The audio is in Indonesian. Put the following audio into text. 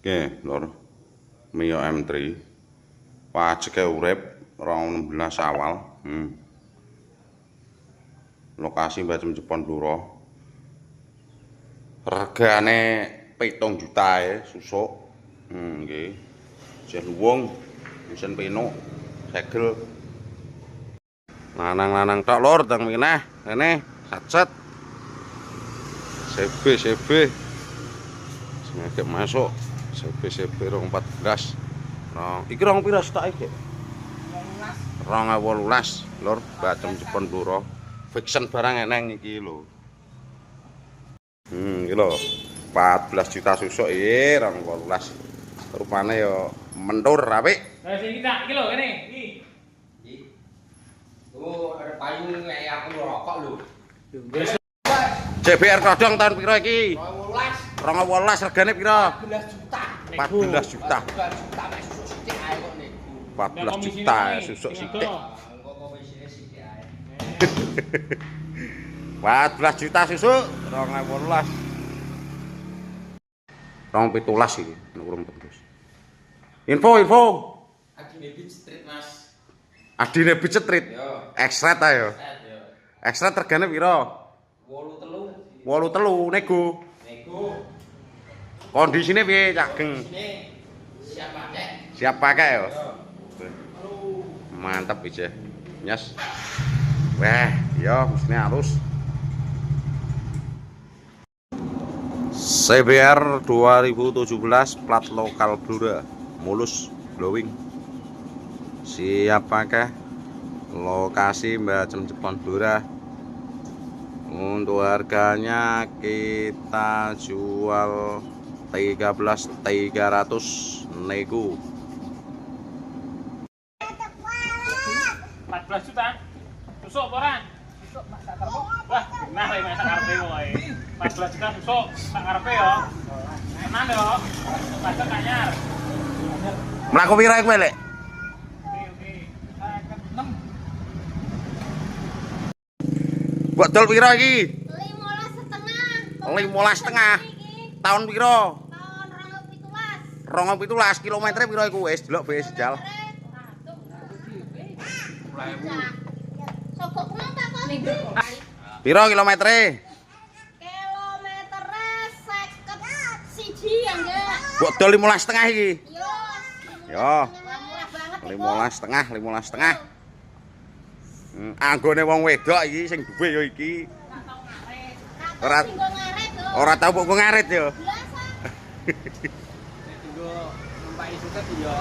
Oke, lor. Mio M3. Pajeke urip 2016 awal. Lokasi Mbacem Jepon Blora. Regane 7 juta susuk. Nggih. Jeluwung, mesin pino, segel. Lanang-lanang tok lor teng mineh. Rene, satset. CB. Sengake masuk. CB 14. Iki rong pira stok iki? 2018 lur, Mbacem Jepon Blora. Fiction barang eneng iki lho. Iki lho. 14 juta susuk 2018. Rupane ya mentur apik. Lah sing iki lho kene, iki. Oh, ada payung kayak aku rokok lho. CBR kodong tahun pira iki? 2018. 2018 regane pira? 14 juta. 14 juta. 14 juta mek susuk sithik ae kok niku. 14 juta susuk sithik. Engko komisine sithik ae. 14 juta susuk 2018. 2017 iki nek urung tembus. Info. Adine Beach Street, Mas. Adine Beach Street. Yo. Extrat ayo. Set yo. Extrat regane pira? 83. 83 nego. Nego. Kondisine piye Cageng? Sini siap pakai. Siap pakai ya? Yo. Mantap iki. Nyes. Wah, ya mesine halus. CBR 2017 plat lokal Blora, mulus glowing. Siap pakai. Lokasi Mbacem Jepon Blora. Untuk harganya kita jual 13.300 nego. 14 juta. Susuk apa ora? Susuk Mas sak karepmu. Wah, nah lek sak karepe kowe. 14 juta susuk sak karepe ya. Tenan yo. Pasar anyar. Mlaku pira kowe, Lek? Oke. 56. Mbok dol pira iki? 15,5. 15,5. Tahun pira? Tahun 2017. 2017 kilometer pira iku wis delok wis jal. Sokok kenapa kok? Pira kilometere? Kilometernya 51 ya enggak? Mbok dol 15,5 iki. Yo. Yo. Murah banget. 15,5. Anggone wong wedok iki sing duwe ya iki. Ora ora tau kok ngarit ya. Biasa. Tunggu numpak isu kan yo.